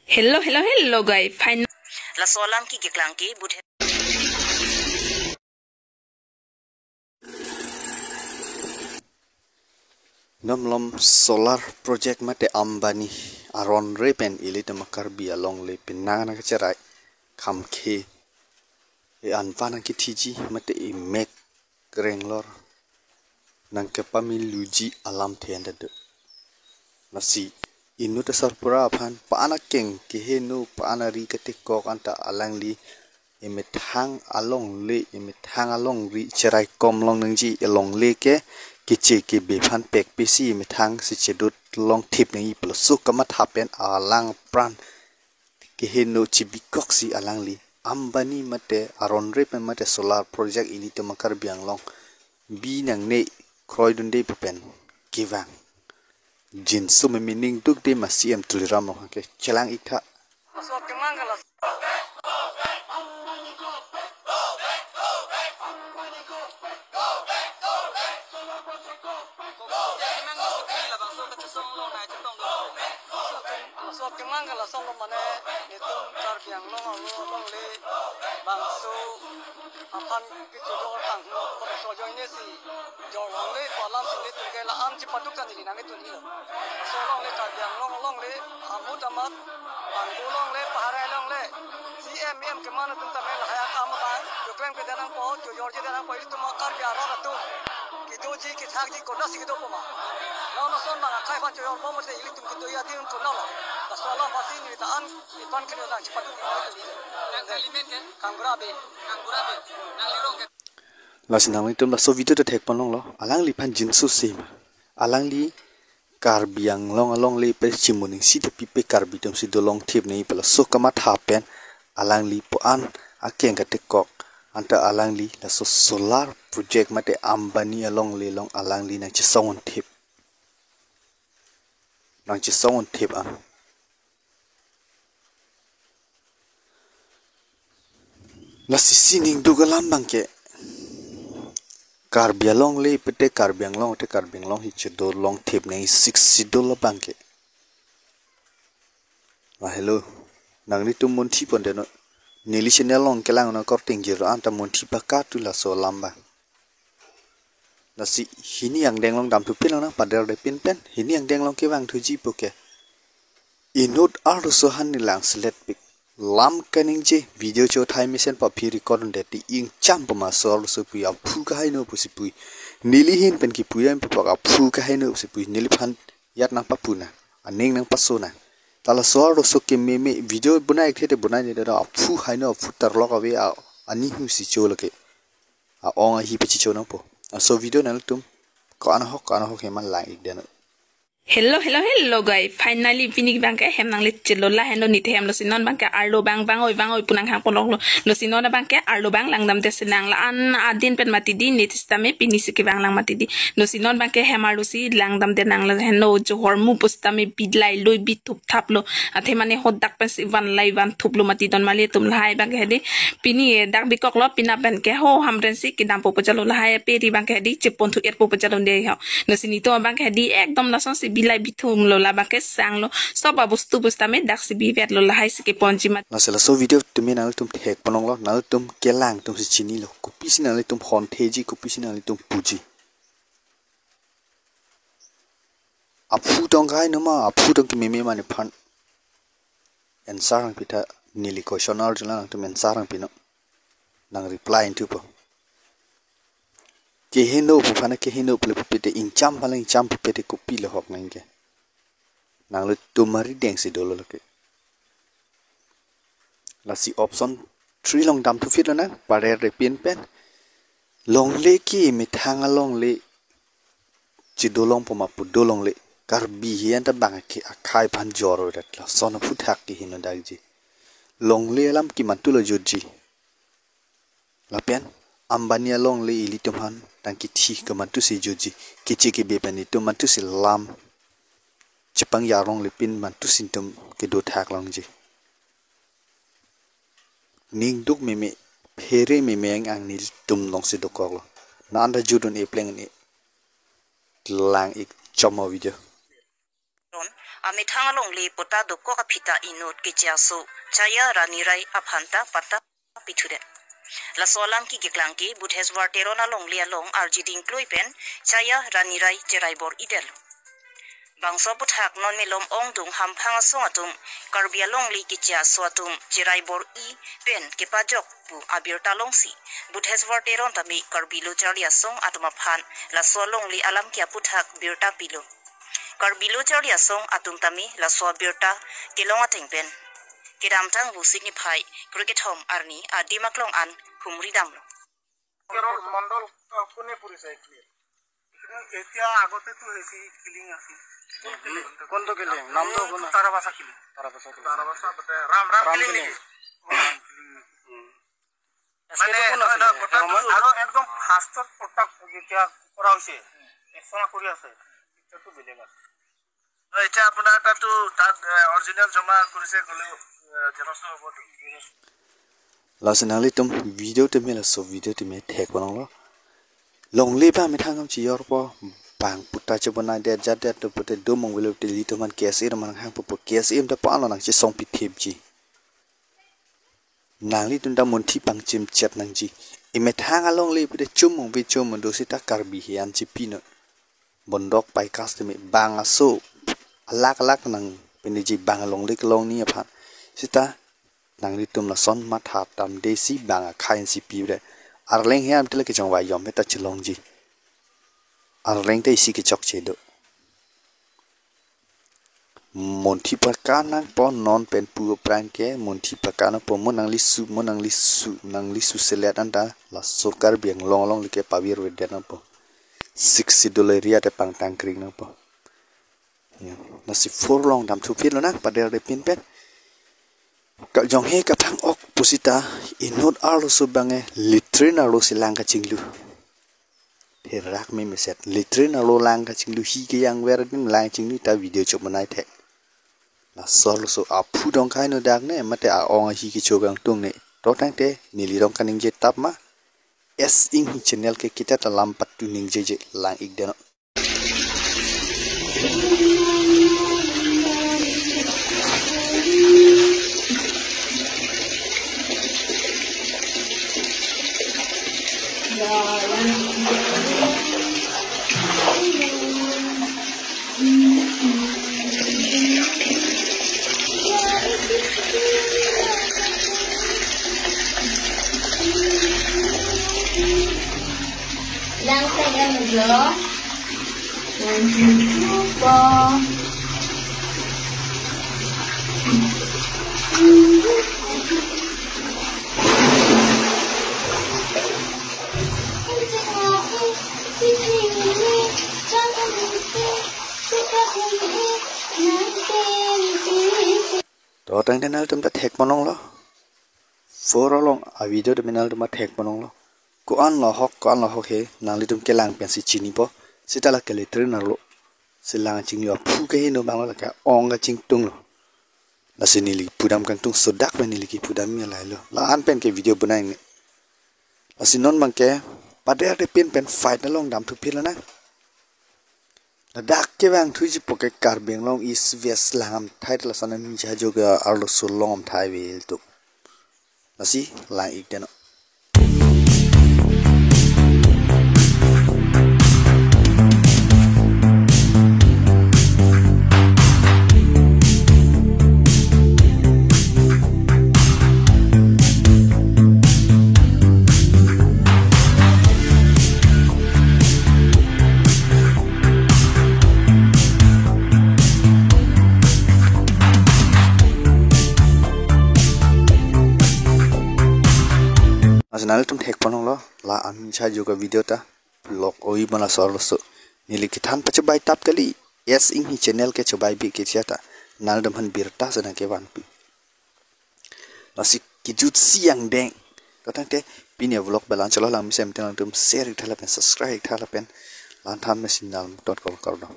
Hello guys. Fine. La solam ki giklang ki budhe. Namlom solar project mate Ambani aron repen ili temakar bi along le pinana kacerai kam ke e anfana ki tiji mate I mek grenglor nang ke pamiluji alam tienda de nasi inu te sarpura phan paana keng ke henu paana ri kate kok anta alangli emethang along le emethang along ri cerai kom long nangji along le ke kiche ke be phan pek pc emethang si chedut long tip ngi plus kamat hapen alang pran ke henu chibikok si alangli ambani mate aron repen mate solar project ini te makar biang long bi nang ne kroidun de pen kivang jin sum meaning duk de masiem tuliram ke chelang ikha la sinang itum la so video de thek panong lo alang li phan jin su sim alang li kar biang long along le pe chimuning si de pipe kar bitum si do long thip nei pala so kama tha pen alang li po an akeng ka tekok anta alang li la so solar project mate ambani along le long alang li nang chi song thip an la sisining dugalam bangke Karbialong le pete karbianglong te karbianglong hi chedo long tip nei 60 dollar bangke la hello nangni tum monthi ponde no nili chenelong kelang no korting jiro anta monthi paka tu la so lamba nasi hini yang denglong dam tu pin na padel de pin pen hini yang denglong ke wang thuji poke inut ar so han ni lang slet pik lam kaning je video cho thai mission pa phi record de ti ing cham pa ma so so pu ya phu ka hai no pu si pu nili hin pen ki pu yam pa ka phu ka hai no si pu nili phan yat na pa pu na aning nang pa so na tala so so ke me video bunai the bunai ne da phu hai no phu tar lo ka we a ani hu si cho lake a ong hi pi chi cho na po so video na tum ko ana ho ke man lai ik de no Hello guys. Finally pinik bang ke hem nang le chelo la hendo ni them lo sinon bang ke arlo bang oi punang hang polong lo sinon bang ke arlo bang lang dam te senang la an adin pen mati di ni tistame pini se ke bang lang mati di lo sinon bang ke hem arlo si lang dam te nang la hendo jo hormu pustame bidlai loi bit thup thap lo athe mane hodak pen si van lai van thup lo mati don male tum lai bang ke de pini dak bikok lo pina pen ke ho hamren si ki dam po pachalo la hai pe ri bang ke di chepon thu et po pachalo de ha lo sinito bang ke di ekdom la son si bilai bithum lo la bake sang lo soba bostu bustame dak si bivet lo la hai se ke ponji mat la sela so video tumi na tum thek panong lo na tum kelang tum si chini lo kopi sina le tum hon theji kopi sina le tum puji apu tong kai no ma apu tong ki meme mane phan en sarang pita nili questioner jula tum en sarang pino nang reply into po ke heno pu phana ke heno ple pete in cham phalang cham pete kopi le hok nang ke nang le tumari deng si dolo ke la si option 3 long dam tu fit na pare re pin pen long le ki mi thang long le chi dolong poma pu dolong le kar bi hian ta bang ki akhai phan jor ro ret la son pu thak ki hin da ji long le lam ki man tu lo joji la pen ambani long le ili tum han tang ki thi ka man tu si joji ki chi ki be pen ni tu man tu si lam chipang ya rong le pin man tu sin tum ke do thak long ji ning duk me phere me ang ni tum long si do ko lo na anda judun e pleng ni lang ik choma video ame thangalong le pota doko ka phita inot ke chaso chaya ranirai aphanta pata pithude la solam ki geklang ki budheswar terona long lia long arjiding kloipen chaya ranirai cheraibor idel bangso puthak non melom ong dung hamphanga songatum karbia long li ki cha swatum cheraibor I pen ke pajok pu abir talong si budheswar teron tami karbilo charlia song atuma phan la solong li alam kya puthak birta pilo karbilo charlia song atum tami la so birta kelonga tengpen kiramtang bu signify cricket home arni adimaklong an humri damlo Kerala মন্ডল কোনে পরিচয় ক্লিয়ার এতিয়া আগতে তো হেসি কিলিং আছে কোন তো কিলিং নাম তো কোন তারাবাসা কিলিং তারাবাসা বটে রাম কিলিং মানে আৰু একদম ফাস্টত প্ৰটাক যেতিয়া কৰা হৈছে একছনা কৰি আছে পিকচাৰটো বেলেগ আছে এতিয়া আপোনাৰ তাতো তাত অৰিজিনাল জমা কৰিছে গলে জেৰক্স হ'ব Lasenali tum video te me la so video te me thek bonong lo long le ba me thangam chi yor po bang puta che bona de ja de to pute do mong welo te li to man kes ir man hang po kes im da pa lo nang chi song pi thep ji nang li tun da mon thi pang chim chet nang ji e me thang a long le pute chum mong vi chum mon do sita karbi hian chi pino bondok pai kas te me bang a so alak nang peni ji bang long le long ni pha sita nang litum la son ma tha tam desi banga khain si pi re arleng hiam tele ke jong wa yom meta chilong ji arleng te si ke chok che do monthi pakana po non pen pu pran ke monthi pakana po monang li su selet anda la surkar biang long li ke pawir we den po $60 ria te pang tangkring na po ya nasi for long dam thu pin lo na padel de pin pen ka jong he ka phang ok pusita inot arlo so bange litrin arlo silang ka chinglu herak me meset litrin arlo lang ka chinglu hi ke yang wer dim lang chinglu ta video chop manai the la sol so a phu dong khai no dak ne mate a ong hi ki chogang tung ne to tang te ni li dong kaning je tap ma s ing channel ke kita ta lam pat tu ning je lang ik den Lang saya ngejo, lupa. to tang den al tum ta thek monong lo for long a video de menal tum ta thek monong lo ko an lo hok he nang li tum ke lang pen si chini po sitala ke letrin na lo silang ching yo phu ke no bang la ka ong ga ching tung lo la sinili pudam kang tung sodak ben ni ki pudam mi lai lo la an pen ke video banai ni la sinon bang ke pada de pen fight na long dam thu pin la na la dak ke bang thu ji poke kar beng long is ves lam thai la sanan mi ja jo ga arlo so long thai wel tu la si lang ik den Nasional tum thek panong lo la am cha juga video ta blog oi bana sor so nili kithan pache bai tap kali yes ing hi channel ke chobai bi ke chata nal dam han birta sana ke wan pi nasi kijut siang deng katang te pinia vlog balan chalo lang mi sem ten tum share thala pen subscribe thala pen lan tham mesin dal.com kar do